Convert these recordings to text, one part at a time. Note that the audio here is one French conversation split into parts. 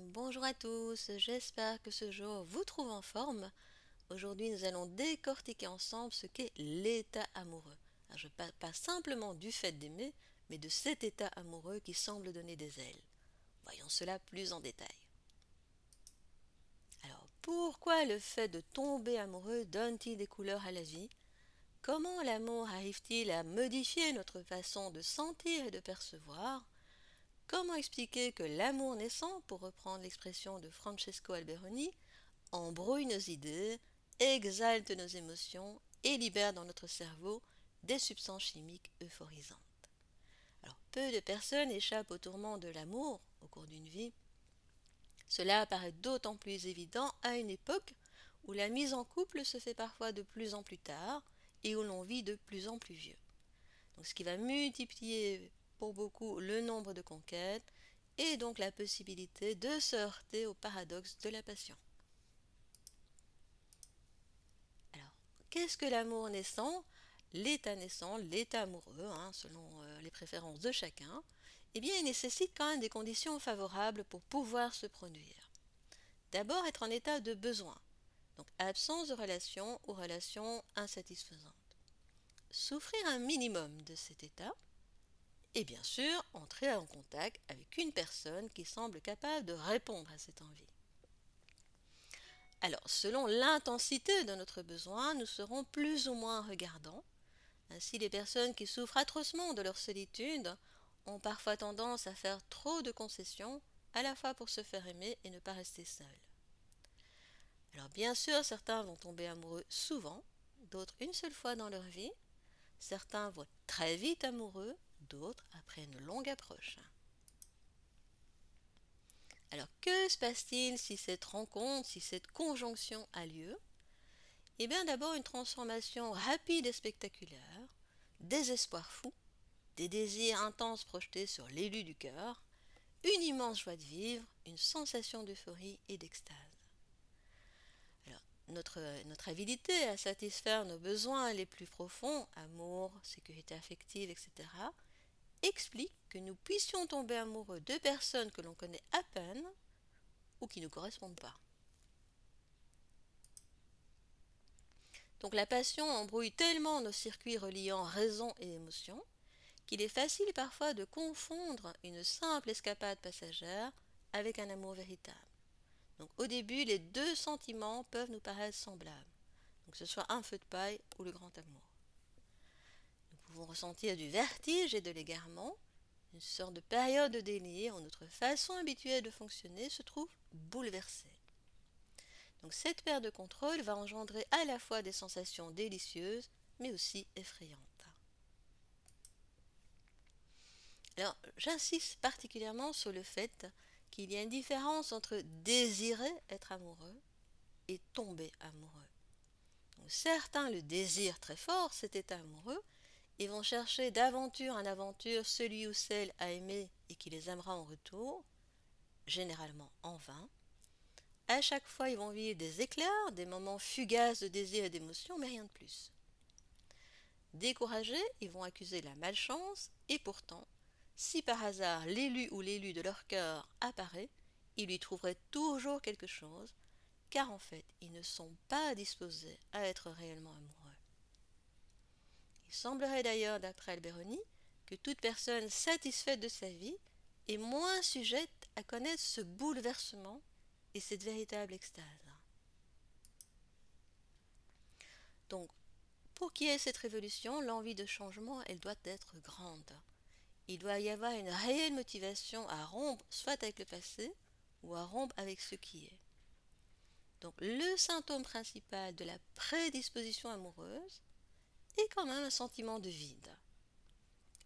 Bonjour à tous, j'espère que ce jour vous trouve en forme. Aujourd'hui, nous allons décortiquer ensemble ce qu'est l'état amoureux. Alors, je ne parle pas simplement du fait d'aimer, mais de cet état amoureux qui semble donner des ailes. Voyons cela plus en détail. Alors, pourquoi le fait de tomber amoureux donne-t-il des couleurs à la vie? Comment l'amour arrive-t-il à modifier notre façon de sentir et de percevoir? Comment expliquer que l'amour naissant, pour reprendre l'expression de Francesco Alberoni, embrouille nos idées, exalte nos émotions et libère dans notre cerveau des substances chimiques euphorisantes. Alors, peu de personnes échappent au tourment de l'amour au cours d'une vie. Cela apparaît d'autant plus évident à une époque où la mise en couple se fait parfois de plus en plus tard et où l'on vit de plus en plus vieux. Donc, ce qui va multiplier pour beaucoup le nombre de conquêtes et donc la possibilité de se heurter au paradoxe de la passion. Alors, qu'est-ce que l'amour naissant? Naissant, l'état amoureux, selon les préférences de chacun, eh bien, il nécessite quand même des conditions favorables pour pouvoir se produire. D'abord, être en état de besoin, donc absence de relation ou relation insatisfaisante. Souffrir un minimum de cet état, et bien sûr, entrer en contact avec une personne qui semble capable de répondre à cette envie. Alors, selon l'intensité de notre besoin, nous serons plus ou moins regardants. Ainsi, les personnes qui souffrent atrocement de leur solitude ont parfois tendance à faire trop de concessions, à la fois pour se faire aimer et ne pas rester seuls. Alors bien sûr, certains vont tomber amoureux souvent, d'autres une seule fois dans leur vie. Certains vont être très vite amoureux, d'autres après une longue approche. Alors que se passe-t-il si cette rencontre, si cette conjonction a lieu? Eh bien d'abord une transformation rapide et spectaculaire, des espoirs fous, des désirs intenses projetés sur l'élu du cœur, une immense joie de vivre, une sensation d'euphorie et d'extase. Alors, notre avidité à satisfaire nos besoins les plus profonds, amour, sécurité affective, etc., explique que nous puissions tomber amoureux de personnes que l'on connaît à peine ou qui ne nous correspondent pas. Donc la passion embrouille tellement nos circuits reliant raison et émotion qu'il est facile parfois de confondre une simple escapade passagère avec un amour véritable. Donc au début, les deux sentiments peuvent nous paraître semblables, donc que ce soit un feu de paille ou le grand amour. Nous pouvons ressentir du vertige et de l'égarement, une sorte de période de délire où notre façon habituelle de fonctionner se trouve bouleversée. Donc cette perte de contrôle va engendrer à la fois des sensations délicieuses, mais aussi effrayantes. Alors, j'insiste particulièrement sur le fait qu'il y a une différence entre désirer être amoureux et tomber amoureux. Donc, certains le désirent très fort, cet état amoureux, et vont chercher d'aventure en aventure celui ou celle à aimer et qui les aimera en retour, généralement en vain. À chaque fois, ils vont vivre des éclairs, des moments fugaces de désir et d'émotion, mais rien de plus. Découragés, ils vont accuser la malchance, et pourtant, si par hasard l'élu ou l'élu de leur cœur apparaît, ils lui trouveraient toujours quelque chose, car en fait, ils ne sont pas disposés à être réellement amoureux. Il semblerait d'ailleurs, d'après Alberoni, que toute personne satisfaite de sa vie est moins sujette à connaître ce bouleversement et cette véritable extase. Donc, pour qu'il y ait cette révolution, l'envie de changement, elle doit être grande. Il doit y avoir une réelle motivation à rompre soit avec le passé ou à rompre avec ce qui est. Donc le symptôme principal de la prédisposition amoureuse est quand même un sentiment de vide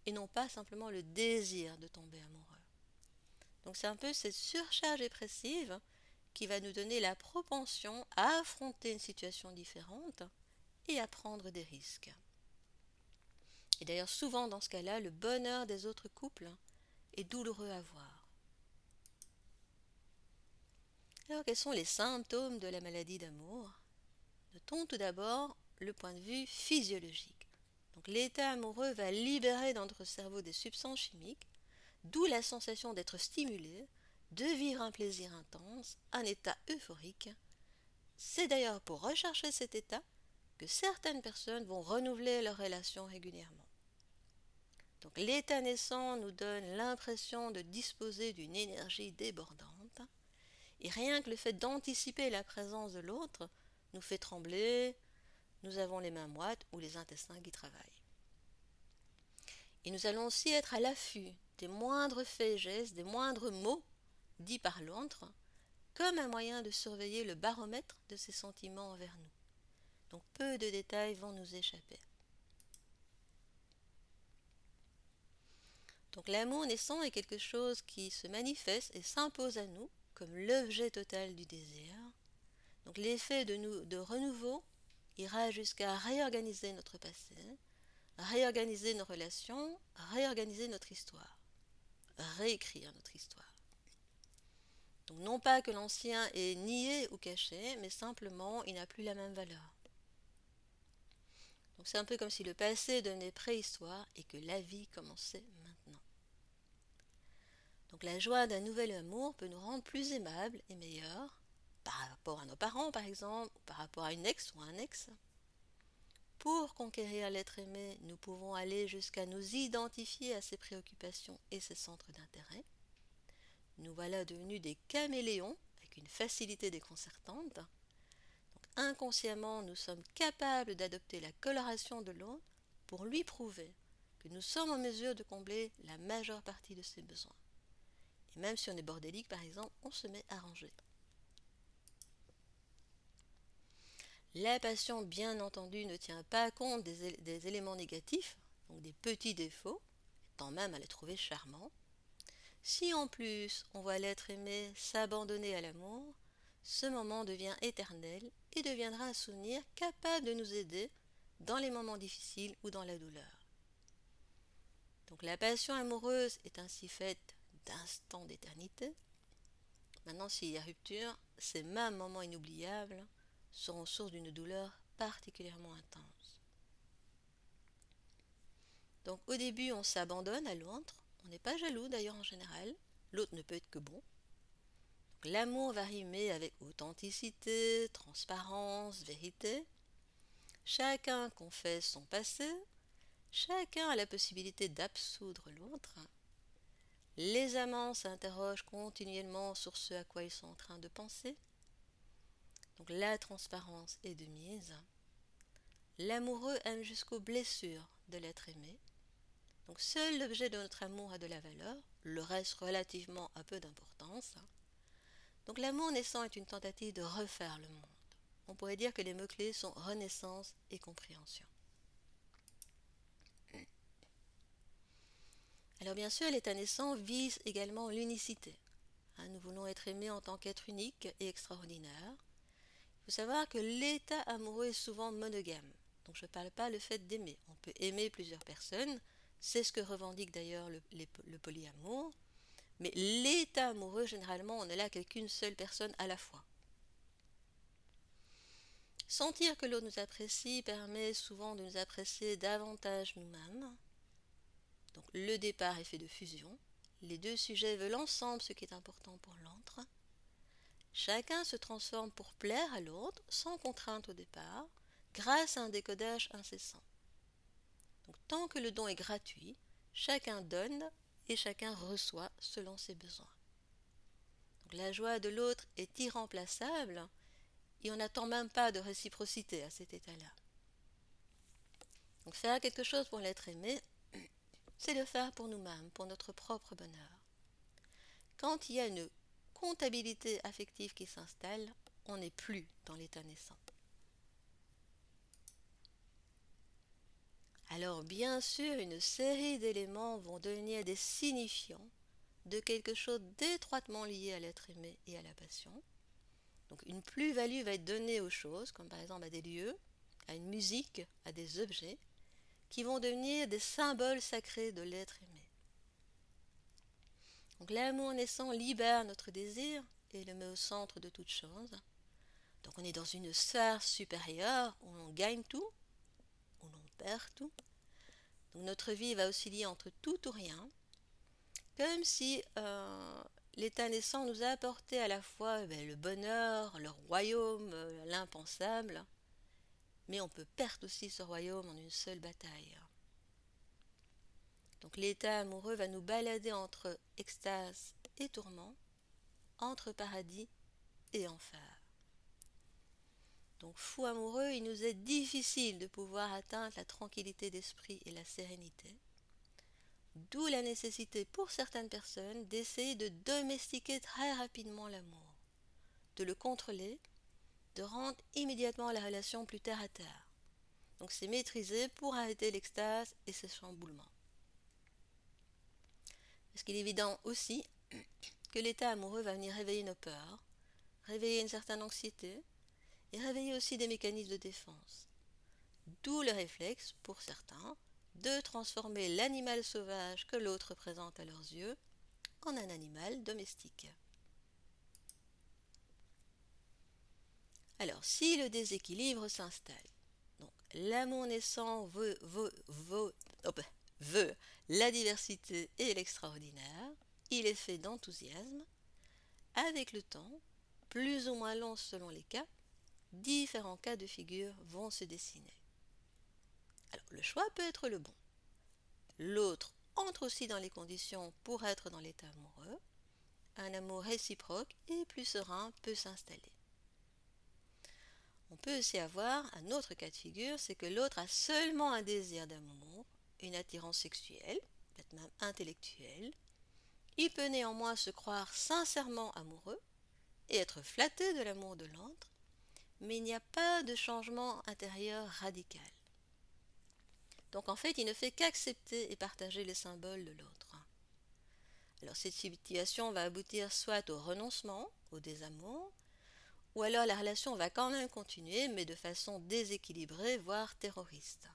et non pas simplement le désir de tomber amoureux. Donc c'est un peu cette surcharge dépressive qui va nous donner la propension à affronter une situation différente et à prendre des risques. Et d'ailleurs souvent dans ce cas-là, le bonheur des autres couples est douloureux à voir. Alors quels sont les symptômes de la maladie d'amour? Notons tout d'abord le point de vue physiologique. Donc l'état amoureux va libérer dans notre cerveau des substances chimiques, d'où la sensation d'être stimulé, de vivre un plaisir intense, un état euphorique. C'est d'ailleurs pour rechercher cet état que certaines personnes vont renouveler leurs relations régulièrement. Donc l'état naissant nous donne l'impression de disposer d'une énergie débordante, et rien que le fait d'anticiper la présence de l'autre nous fait trembler, nous avons les mains moites ou les intestins qui travaillent. Et nous allons aussi être à l'affût des moindres faits et gestes, des moindres mots dits par l'autre, comme un moyen de surveiller le baromètre de ses sentiments envers nous. Donc peu de détails vont nous échapper. Donc l'amour naissant est quelque chose qui se manifeste et s'impose à nous comme l'objet total du désir. Donc l'effet de renouveau ira jusqu'à réorganiser notre passé, réorganiser nos relations, réorganiser notre histoire, réécrire notre histoire. Donc non pas que l'ancien est nié ou caché, mais simplement il n'a plus la même valeur. Donc c'est un peu comme si le passé devenait préhistoire et que la vie commençait maintenant. Donc la joie d'un nouvel amour peut nous rendre plus aimables et meilleurs, par rapport à nos parents par exemple, ou par rapport à une ex ou un ex. Pour conquérir l'être aimé, nous pouvons aller jusqu'à nous identifier à ses préoccupations et ses centres d'intérêt. Nous voilà devenus des caméléons avec une facilité déconcertante. Donc, inconsciemment, nous sommes capables d'adopter la coloration de l'autre pour lui prouver que nous sommes en mesure de combler la majeure partie de ses besoins. Et même si on est bordélique, par exemple, on se met à ranger. La passion, bien entendu, ne tient pas compte des éléments négatifs, donc des petits défauts, tant même à les trouver charmants. Si en plus on voit l'être aimé s'abandonner à l'amour, ce moment devient éternel et deviendra un souvenir capable de nous aider dans les moments difficiles ou dans la douleur. Donc la passion amoureuse est ainsi faite d'instants d'éternité. Maintenant, s'il y a rupture, ces mêmes moments inoubliables seront source d'une douleur particulièrement intense. Donc au début, on s'abandonne à l'autre, on n'est pas jaloux d'ailleurs en général, l'autre ne peut être que bon. Donc, l'amour va rimer avec authenticité, transparence, vérité. Chacun confesse son passé, chacun a la possibilité d'absoudre l'autre. Les amants s'interrogent continuellement sur ce à quoi ils sont en train de penser. Donc la transparence est de mise. L'amoureux aime jusqu'aux blessures de l'être aimé. Donc seul l'objet de notre amour a de la valeur, le reste relativement a peu d'importance. Donc l'amour naissant est une tentative de refaire le monde. On pourrait dire que les mots-clés sont renaissance et compréhension. Alors bien sûr, l'état naissant vise également l'unicité. Nous voulons être aimés en tant qu'être unique et extraordinaire. Il faut savoir que l'état amoureux est souvent monogame. Donc je ne parle pas le fait d'aimer. On peut aimer plusieurs personnes. C'est ce que revendique d'ailleurs le polyamour. Mais l'état amoureux, généralement, on ne l'a qu'une seule personne à la fois. Sentir que l'autre nous apprécie permet souvent de nous apprécier davantage nous-mêmes. Donc le départ est fait de fusion. Les deux sujets veulent ensemble ce qui est important pour l'autre. Chacun se transforme pour plaire à l'autre, sans contrainte au départ, grâce à un décodage incessant. Donc tant que le don est gratuit, chacun donne et chacun reçoit selon ses besoins. Donc la joie de l'autre est irremplaçable et on n'attend même pas de réciprocité à cet état-là. Donc faire quelque chose pour l'être aimé, c'est le faire pour nous-mêmes, pour notre propre bonheur. Quand il y a une comptabilité affective qui s'installe, on n'est plus dans l'état naissant. Alors bien sûr, une série d'éléments vont devenir des signifiants de quelque chose d'étroitement lié à l'être aimé et à la passion. Donc une plus-value va être donnée aux choses, comme par exemple à des lieux, à une musique, à des objets, qui vont devenir des symboles sacrés de l'être aimé. Donc l'amour naissant libère notre désir et le met au centre de toute chose. Donc on est dans une sphère supérieure où l'on gagne tout, où l'on perd tout. Donc notre vie va osciller entre tout ou rien, comme si l'état naissant nous a apporté à la fois le bonheur, le royaume, l'impensable, mais on peut perdre aussi ce royaume en une seule bataille. Donc l'état amoureux va nous balader entre extase et tourment, entre paradis et enfer. Donc fou amoureux, il nous est difficile de pouvoir atteindre la tranquillité d'esprit et la sérénité, d'où la nécessité pour certaines personnes d'essayer de domestiquer très rapidement l'amour, de le contrôler, de rendre immédiatement la relation plus terre à terre. Donc c'est maîtriser pour arrêter l'extase et ses chamboulements. Parce qu'il est évident aussi que l'état amoureux va venir réveiller nos peurs, réveiller une certaine anxiété et réveiller aussi des mécanismes de défense. D'où le réflexe, pour certains, de transformer l'animal sauvage que l'autre présente à leurs yeux en un animal domestique. Alors, si le déséquilibre s'installe, donc l'amour naissant veut la diversité et l'extraordinaire, il est fait d'enthousiasme. Avec le temps, plus ou moins long selon les cas, différents cas de figure vont se dessiner. Alors, le choix peut être le bon. L'autre entre aussi dans les conditions pour être dans l'état amoureux. Un amour réciproque et plus serein peut s'installer. On peut aussi avoir un autre cas de figure, c'est que l'autre a seulement un désir d'amour, une attirance sexuelle, peut-être même intellectuelle. Il peut néanmoins se croire sincèrement amoureux et être flatté de l'amour de l'autre, mais il n'y a pas de changement intérieur radical. Donc en fait, il ne fait qu'accepter et partager les symboles de l'autre. Alors cette situation va aboutir soit au renoncement, au désamour, ou alors la relation va quand même continuer, mais de façon déséquilibrée, voire terroriste.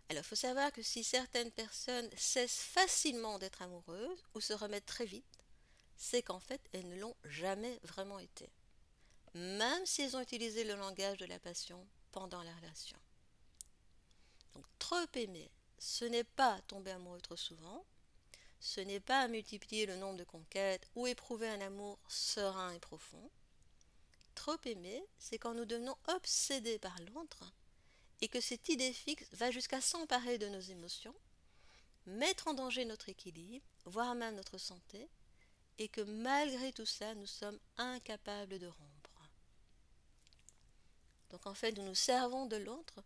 Alors il faut savoir que si certaines personnes cessent facilement d'être amoureuses ou se remettent très vite, c'est qu'en fait elles ne l'ont jamais vraiment été, même si elles ont utilisé le langage de la passion pendant la relation. Donc trop aimer, ce n'est pas tomber amoureux trop souvent, ce n'est pas multiplier le nombre de conquêtes ou éprouver un amour serein et profond. Trop aimer, c'est quand nous devenons obsédés par l'autre et que cette idée fixe va jusqu'à s'emparer de nos émotions, mettre en danger notre équilibre, voire même notre santé, et que malgré tout ça, nous sommes incapables de rompre. Donc en fait, nous nous servons de l'autre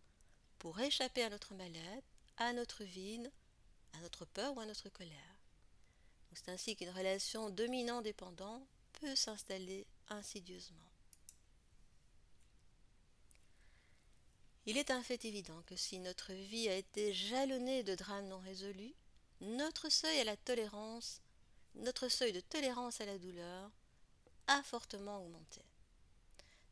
pour échapper à notre mal-être, à notre vide, à notre peur ou à notre colère. C'est ainsi qu'une relation dominant-dépendant peut s'installer insidieusement. Il est un fait évident que si notre vie a été jalonnée de drames non résolus, notre seuil de tolérance à la douleur a fortement augmenté.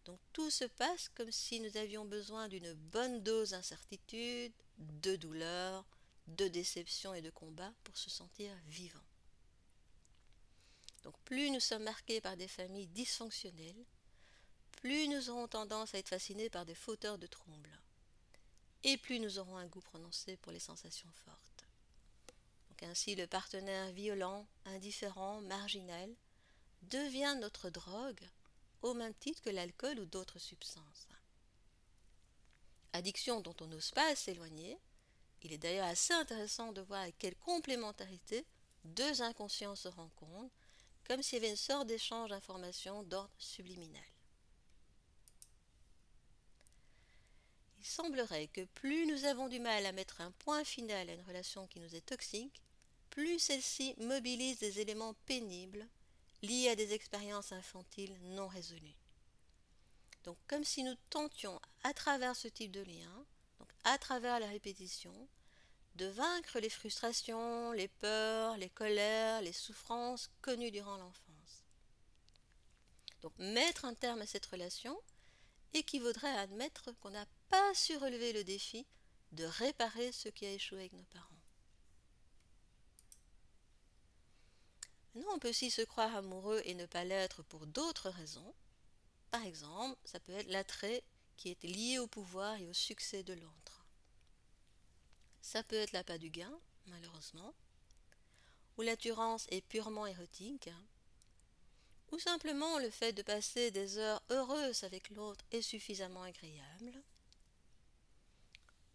Donc tout se passe comme si nous avions besoin d'une bonne dose d'incertitude, de douleur, de déception et de combat pour se sentir vivant. Donc plus nous sommes marqués par des familles dysfonctionnelles, plus nous aurons tendance à être fascinés par des fauteurs de troubles. Et plus nous aurons un goût prononcé pour les sensations fortes. Donc ainsi, le partenaire violent, indifférent, marginal, devient notre drogue au même titre que l'alcool ou d'autres substances. Addiction dont on n'ose pas s'éloigner, il est d'ailleurs assez intéressant de voir avec quelle complémentarité deux inconscients se rencontrent, comme s'il y avait une sorte d'échange d'informations d'ordre subliminal. Il semblerait que plus nous avons du mal à mettre un point final à une relation qui nous est toxique, plus celle-ci mobilise des éléments pénibles liés à des expériences infantiles non résolues. Donc comme si nous tentions à travers ce type de lien, donc à travers la répétition, de vaincre les frustrations, les peurs, les colères, les souffrances connues durant l'enfance. Donc mettre un terme à cette relation équivaudrait à admettre qu'on n'a pas su relever le défi de réparer ce qui a échoué avec nos parents. Maintenant, on peut aussi se croire amoureux et ne pas l'être pour d'autres raisons. Par exemple, ça peut être l'attrait qui est lié au pouvoir et au succès de l'autre. Ça peut être l'appât du gain, malheureusement. où l'attirance est purement érotique, ou simplement le fait de passer des heures heureuses avec l'autre est suffisamment agréable,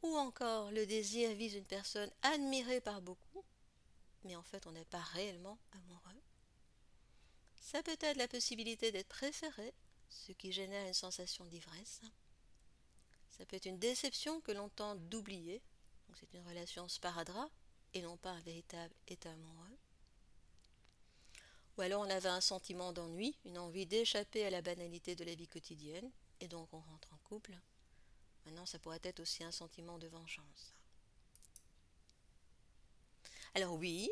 ou encore le désir vise une personne admirée par beaucoup, mais en fait on n'est pas réellement amoureux. Ça peut être la possibilité d'être préféré, ce qui génère une sensation d'ivresse. Ça peut être une déception que l'on tente d'oublier, donc c'est une relation sparadrap et non pas un véritable état amoureux. Ou alors on avait un sentiment d'ennui, une envie d'échapper à la banalité de la vie quotidienne, et donc on rentre en couple. Maintenant, ça pourrait être aussi un sentiment de vengeance. Alors oui,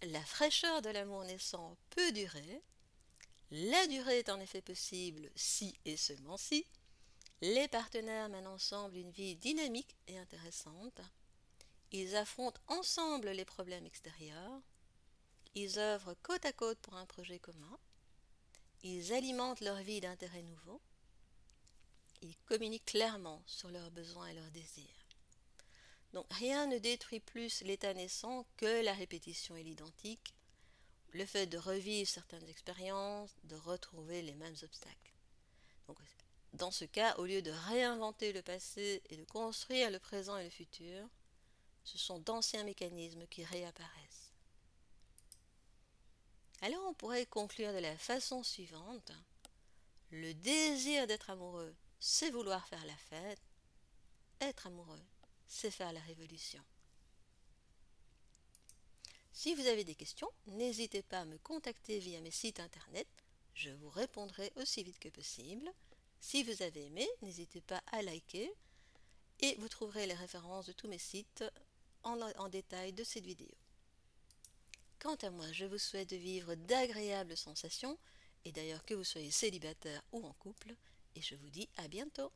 la fraîcheur de l'amour naissant peut durer. La durée est en effet possible si et seulement si les partenaires mènent ensemble une vie dynamique et intéressante. Ils affrontent ensemble les problèmes extérieurs. Ils œuvrent côte à côte pour un projet commun. Ils alimentent leur vie d'intérêts nouveaux. Ils communiquent clairement sur leurs besoins et leurs désirs. Donc rien ne détruit plus l'état naissant que la répétition et l'identique, le fait de revivre certaines expériences, de retrouver les mêmes obstacles. Donc, dans ce cas, au lieu de réinventer le passé et de construire le présent et le futur, ce sont d'anciens mécanismes qui réapparaissent. Alors on pourrait conclure de la façon suivante. Le désir d'être amoureux, c'est vouloir faire la fête. Être amoureux, c'est faire la révolution. Si vous avez des questions, n'hésitez pas à me contacter via mes sites internet. Je vous répondrai aussi vite que possible. Si vous avez aimé, n'hésitez pas à liker et vous trouverez les références de tous mes sites en détail de cette vidéo. Quant à moi, je vous souhaite de vivre d'agréables sensations, et d'ailleurs que vous soyez célibataire ou en couple, et je vous dis à bientôt.